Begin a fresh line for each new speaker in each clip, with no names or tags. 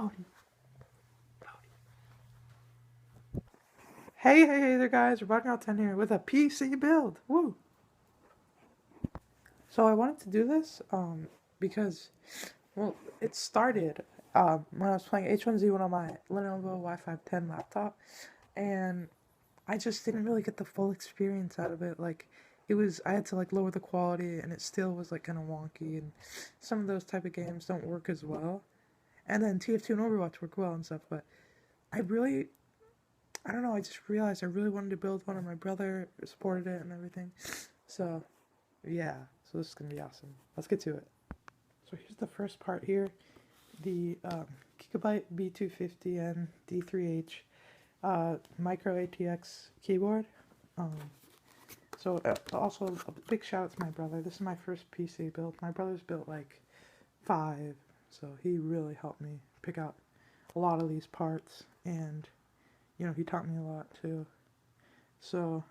Bodie. Hey there guys, Robotic Out 10 here with a PC build. Woo! So I wanted to do this because, well, it started when I was playing H1Z1 on my Lenovo Wi-Fi 10 laptop, and I just didn't really get the full experience out of it. Like, I had to like lower the quality, and it still was like kind of wonky, and some of those type of games don't work as well. And then TF2 and Overwatch work well and stuff, but I don't know, I just realized I really wanted to build one, and my brother supported it and everything. So, yeah, so this is going to be awesome. Let's get to it. So here's the first part here, the Gigabyte B250N D3H micro ATX keyboard. Also a big shout out to my brother. This is my first PC build. My brother's built like 5, so he really helped me pick out a lot of these parts, and he taught me a lot too. So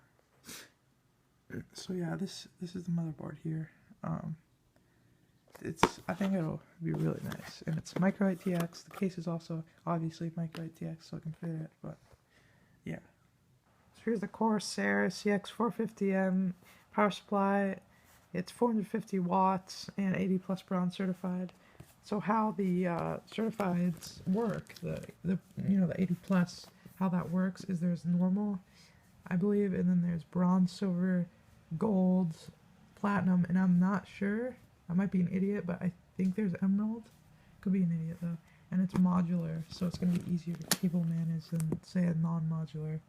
yeah, this is the motherboard here. I think it'll be really nice, and it's micro ATX. The case is also obviously micro ATX, so I can fit it. But yeah, so here's the Corsair CX450M power supply. It's 450 watts and 80 plus bronze certified. So how the certifieds work, the 80 plus, how that works is there's normal, I believe, and then there's bronze, silver, gold, platinum, and I'm not sure. I might be an idiot, but I think there's emerald. Could be an idiot though. And it's modular, so it's gonna be easier to cable manage than say a non-modular.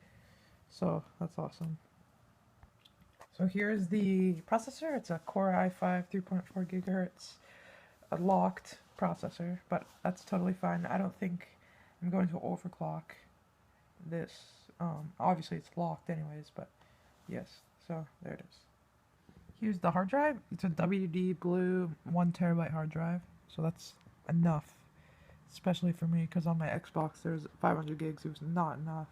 So that's awesome. So here's the processor. It's a Core i5 3.4 gigahertz, a locked processor, but that's totally fine. I don't think I'm going to overclock this. Obviously it's locked anyways, but yes, so there it is. Here's the hard drive. It's a WD Blue 1 terabyte hard drive, so that's enough, especially for me, because on my Xbox there's 500 gigs. It was not enough.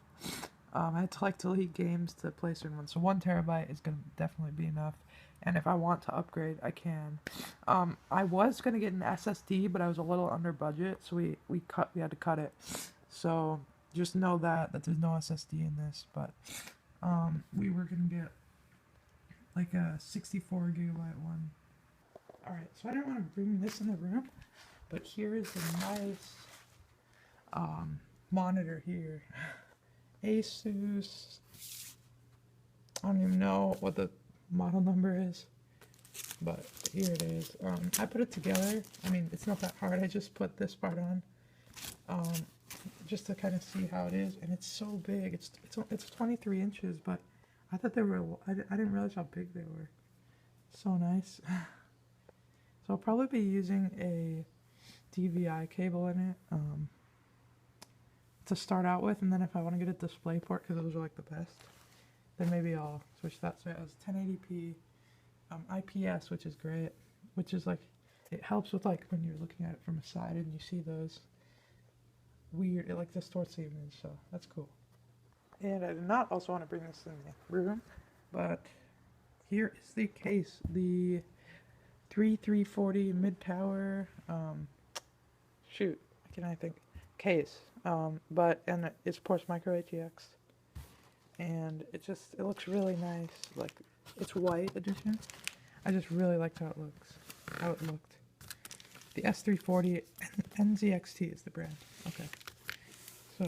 I had to like delete games to play certain ones, so 1 terabyte is gonna definitely be enough. And if I want to upgrade, I can. I was gonna get an SSD, but I was a little under budget, so we had to cut it. So just know that there's no SSD in this, but we were gonna get like a 64 gigabyte one. Alright, so I don't want to bring this in the room, but here is a nice monitor here. Asus, I don't even know what the model number is, but here it is. I put it together. I mean, it's not that hard. I just put this part on, just to kind of see how it is, and it's so big. It's 23 inches, but I thought they were. I didn't realize how big they were. So nice. So I'll probably be using a DVI cable in it to start out with, and then if I want to get a display port, because those are like the best, then maybe I'll switch that. So it has 1080p IPS, which is great. Which is like, it helps with like when you're looking at it from a side and you see those weird, it like distorts the image, so that's cool. And I did not also want to bring this in the room, but here is the case, the 3340 mid-tower, what can I think, case, and it supports micro ATX, and it looks really nice. Like, it's white edition. I just really liked how it looked. The S340 NZXT is the brand. Okay, so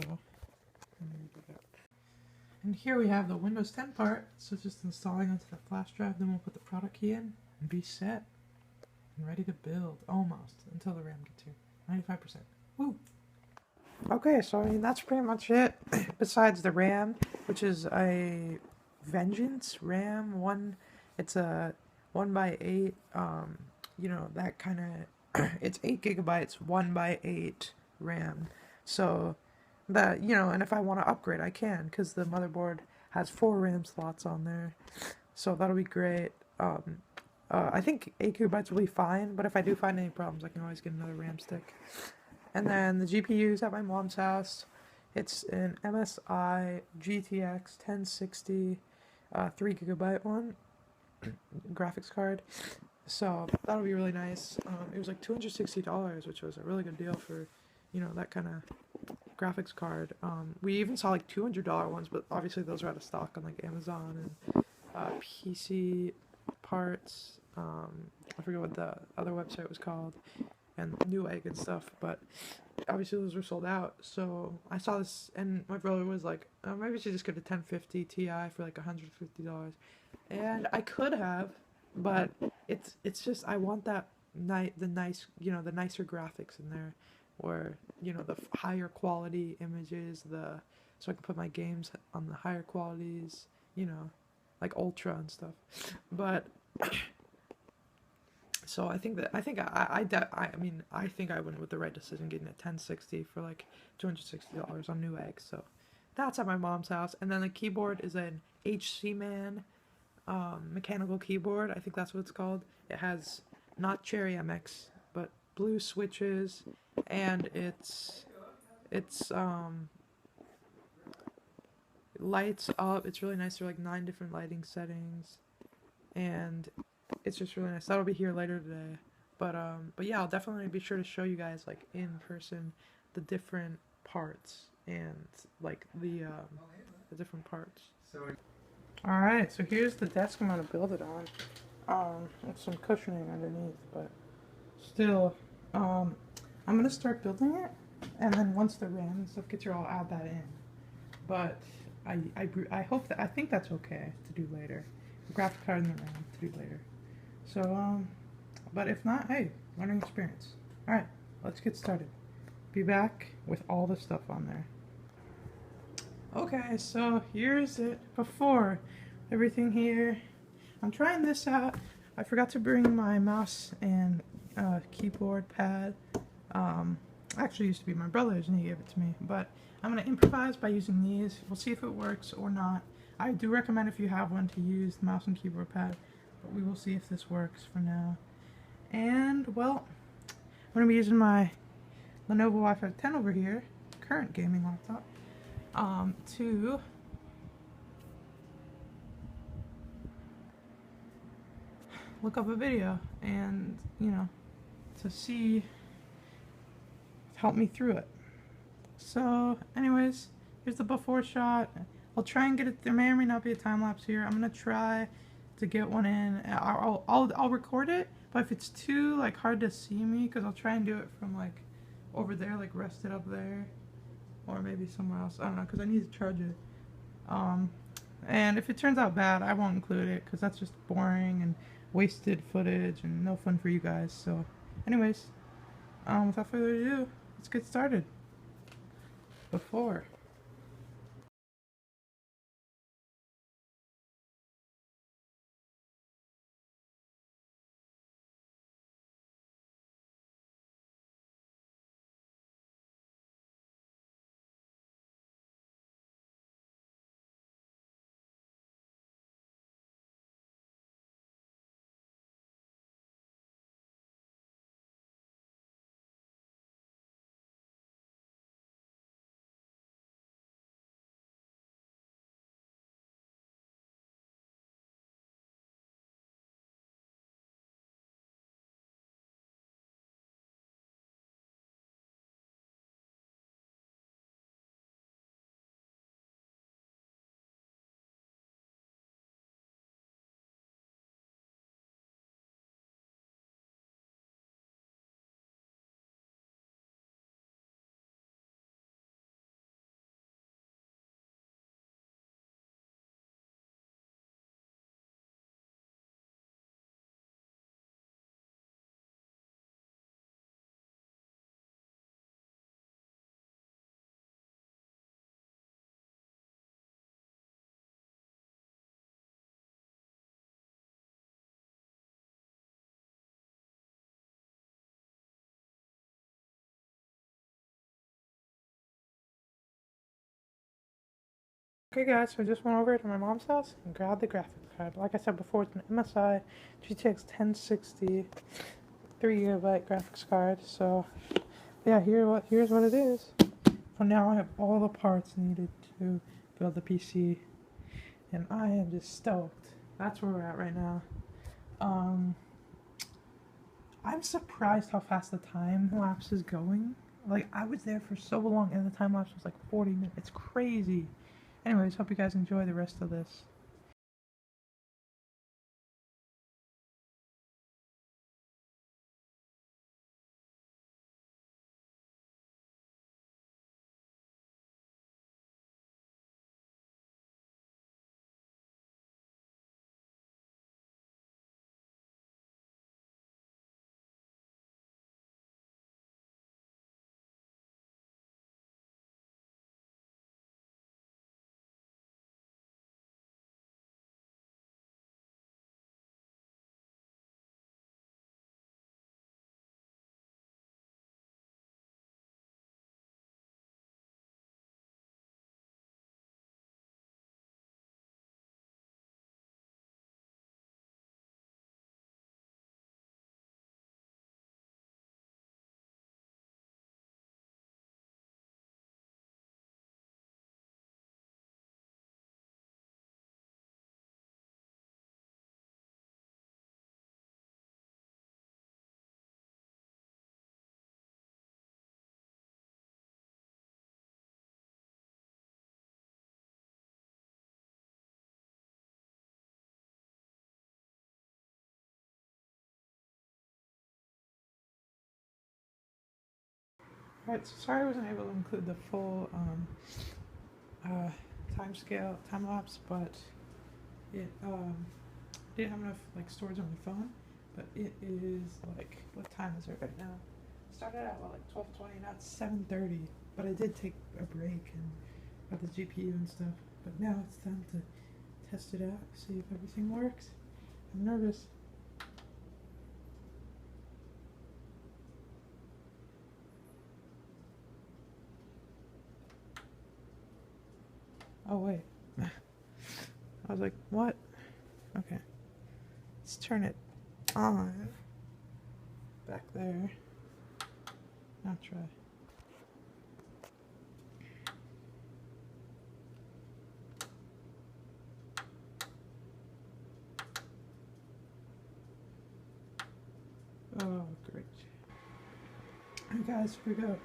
and here we have the Windows 10 part, so just installing onto the flash drive, then we'll put the product key in and be set and ready to build, almost, until the RAM gets here. 95%. Woo! Okay, so I mean, that's pretty much it, besides the RAM, which is a Vengeance RAM 1, it's a 1x8, that kind of, it's 8 gigabytes, 1x8 RAM, so that, and if I want to upgrade, I can, because the motherboard has 4 RAM slots on there, so that'll be great. I think 8 gigabytes will be fine, but if I do find any problems, I can always get another RAM stick. And then the GPU is at my mom's house. It's an MSI GTX 1060 3 gigabyte one, graphics card, so that'll be really nice. It was like $260, which was a really good deal for you know, that kind of graphics card. We even saw like $200 ones, but obviously those are out of stock on like Amazon and PC parts. I forget what the other website was called, and Newegg and stuff, but obviously those were sold out. So I saw this, and my brother was like, oh, maybe we should just get a 1050 Ti for like $150. And I could have, but it's just I want that the nice, you know, the nicer graphics in there, or you know, the higher quality images, the so I can put my games on the higher qualities, you know, like ultra and stuff. But so I think I think I went with the right decision getting a 1060 for like $260 on Newegg. So that's at my mom's house, and then the keyboard is an HC Man mechanical keyboard. I think that's what it's called. It has not Cherry MX, but blue switches, and it's lights up. It's really nice. There are like 9 different lighting settings, and it's just really nice. That'll be here later today. But yeah, I'll definitely be sure to show you guys like in person the different parts and like the different parts. All right, so here's the desk I'm gonna build it on. With some cushioning underneath, but still, I'm gonna start building it, and then once the RAM and stuff gets here, I'll add that in. But I hope that I think that's okay to do later. The graphic card and the RAM to do later. So but if not, hey, learning experience. All right, let's get started. Be back with all the stuff on there. Okay, so here's it before. Everything here. I'm trying this out. I forgot to bring my mouse and keyboard pad. Actually used to be my brother's and he gave it to me, but I'm going to improvise by using these. We'll see if it works or not. I do recommend if you have one to use the mouse and keyboard pad, but we will see if this works for now. And, well, I'm going to be using my Lenovo Wi-Fi 10 over here, current gaming laptop, to look up a video and, you know, to see, help me through it. So, anyways, here's the before shot. I'll try and get it. There may or may not be a time lapse here. I'm gonna try to get one in. I'll record it, but if it's too like hard to see me, because I'll try and do it from like over there, like rested up there, or maybe somewhere else. I don't know, because I need to charge it. And if it turns out bad, I won't include it because that's just boring and wasted footage and no fun for you guys. So, anyways, without further ado, let's get started. Before. Okay guys, so I just went over to my mom's house and grabbed the graphics card. Like I said before, it's an MSI GTX 1060 3GB graphics card. So yeah, here's what it is. For now I have all the parts needed to build the PC, and I am just stoked. That's where we're at right now. I'm surprised how fast the time lapse is going. Like, I was there for so long, and the time lapse was like 40 minutes. It's crazy. Anyways, hope you guys enjoy the rest of this. Alright, so sorry I wasn't able to include the full time scale, time lapse, but it didn't have enough like storage on my phone. But it is like, what time is it right now? It started out at like 12:20, now it's 7:30. But I did take a break and got the GPU and stuff. But now it's time to test it out, see if everything works. I'm nervous. Oh wait. I was like, what? Okay. Let's turn it on. Back there. Now try. Oh, great. Alright guys, here we go.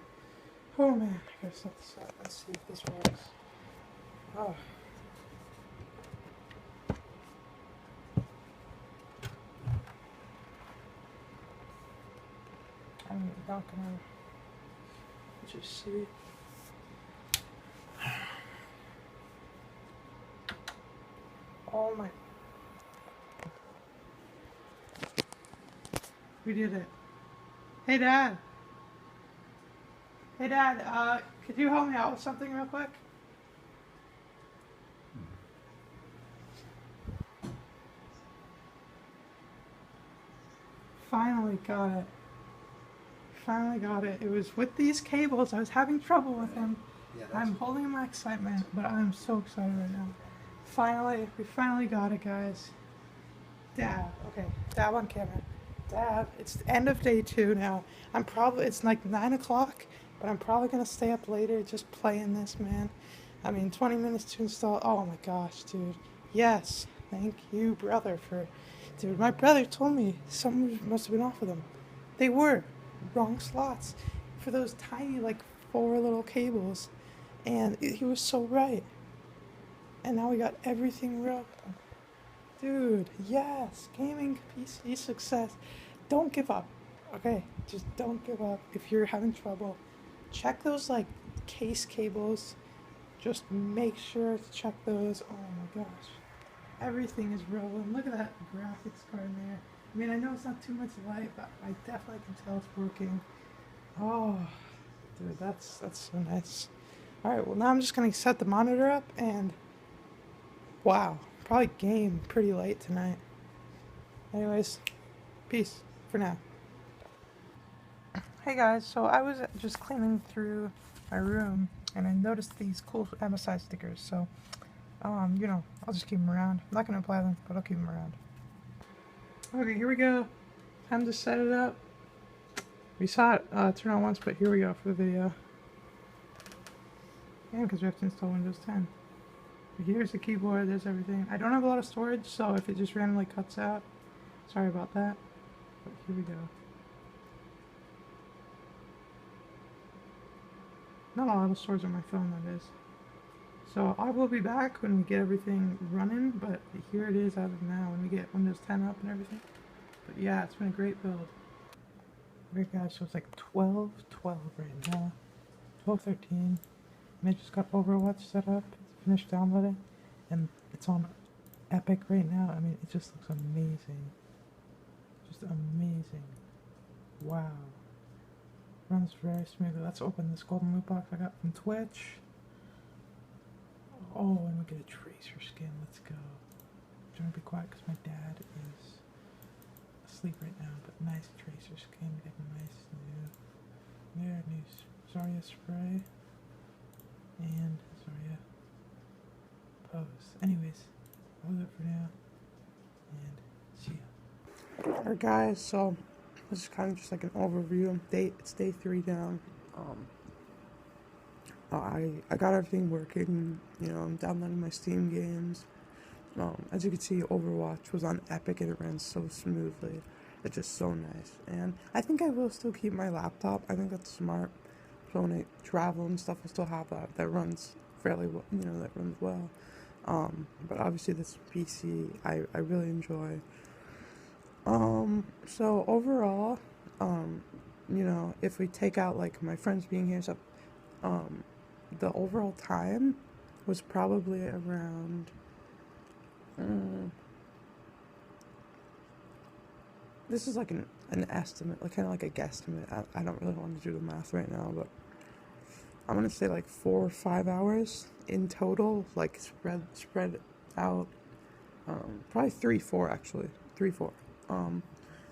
Oh man, I gotta set this up. Let's see if this works. Oh. I'm not gonna just see. Oh my. We did it. Hey Dad. Hey Dad, could you help me out with something real quick? Finally got it. Finally got it. It was with these cables. I was having trouble with them. Yeah, I'm holding my excitement, but I'm so excited right now. Finally, we finally got it, guys. Dab. Okay, dab on camera. Dab. It's the end of day 2 now. It's like 9 o'clock, but I'm probably gonna stay up later just playing this, man. I mean, 20 minutes to install. Oh my gosh, dude. Yes. Thank you, brother, Dude, my brother told me someone must have been off of them. They were. Wrong slots for those tiny, like, 4 little cables. And he was so right. And now we got everything real. Dude, yes. Gaming PC success. Don't give up. Okay, just don't give up. If you're having trouble, check those, like, case cables. Just make sure to check those. Oh my gosh. Everything is rolling. Look at that graphics card in there. I mean, I know it's not too much light, but I definitely can tell it's working. Oh, dude, that's so nice. Alright, well now I'm just going to set the monitor up and... Wow, probably game pretty late tonight. Anyways, peace for now. Hey guys, so I was just cleaning through my room and I noticed these cool MSI stickers, so... you know, I'll just keep them around. I'm not going to apply them, but I'll keep them around. Okay, here we go. Time to set it up. We saw it turn on once, but here we go for the video. And because we have to install Windows 10. But here's the keyboard, there's everything. I don't have a lot of storage, so if it just randomly cuts out, sorry about that. But here we go. not a lot of storage on my phone, that is. So I will be back when we get everything running, but here it is as of now when we get Windows 10 up and everything. But yeah, it's been a great build. Alright guys, so it's like 12:12 right now. 12:13. And I just got Overwatch set up, it's finished downloading, and it's on Epic right now. I mean, it just looks amazing. Just amazing. Wow. Runs very smoothly. Let's open this golden loot box I got from Twitch. Oh, and we get a Tracer skin. Let's go. I'm trying to be quiet because my dad is asleep right now. But nice Tracer skin. We got a nice new Zarya spray. And Zarya pose. Anyways, that was it for now. And see ya. Alright guys, so this is kind of just like an overview. It's day 3 down. I got everything working, you know, I'm downloading my Steam games. As you can see, Overwatch was on Epic and it ran so smoothly. It's just so nice. And I think I will still keep my laptop. I think that's smart. So when I travel and stuff, I still have that runs fairly well, you know, that runs well. But obviously this PC, I really enjoy. So overall, you know, if we take out like my friends being here, so, the overall time was probably around, this is like an estimate, like kind of like a guesstimate. I don't really want to do the math right now, but I'm gonna say like 4 or 5 hours in total, like spread out. Probably 3-4 actually, 3-4.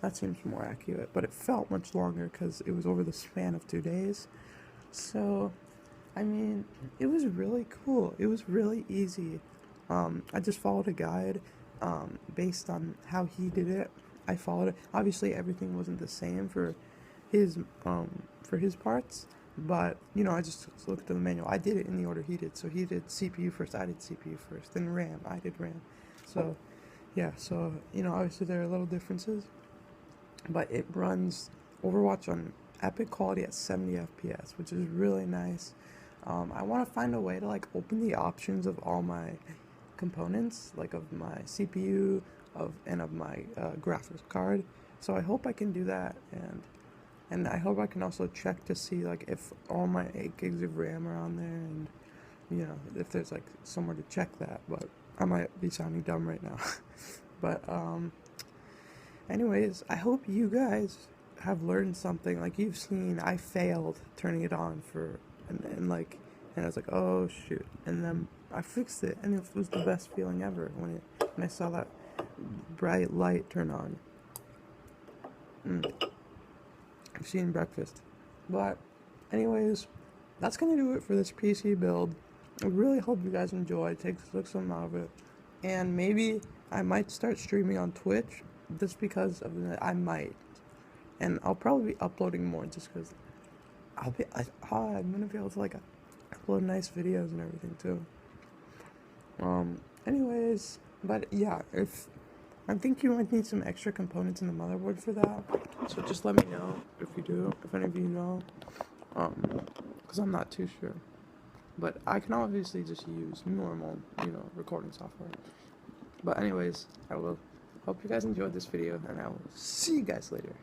That seems more accurate, but it felt much longer because it was over the span of 2 days. So, I mean, it was really cool. It was really easy. I just followed a guide based on how he did it. I followed it. Obviously, everything wasn't the same for his parts, but you know, I just looked at the manual. I did it in the order he did. So he did CPU first. I did CPU first. Then RAM. I did RAM. So, yeah. So you know, obviously there are little differences, but it runs Overwatch on Epic quality at 70 FPS, which is really nice. I want to find a way to like open the options of all my components, like of my CPU, and of my graphics card. So I hope I can do that, and I hope I can also check to see like if all my 8 gigs of RAM are on there, and you know, if there's like somewhere to check that. But I might be sounding dumb right now. But anyways, I hope you guys have learned something. Like you've seen, I failed turning it on and I was like, oh shoot, and then I fixed it, and it was the best feeling ever when I saw that bright light turn on. I've seen breakfast. But anyways, that's gonna do it for this PC build. I really hope you guys enjoyed. Took some out of it, and maybe I might start streaming on Twitch just because of that. I might, and I'll probably be uploading more just because I'm gonna be able to like upload nice videos and everything too. Anyways, but yeah, I think you might need some extra components in the motherboard for that, so just let me know if you do, if any of you know, because I'm not too sure. But I can obviously just use normal, you know, recording software. But anyways, I will hope you guys enjoyed this video, and I will see you guys later.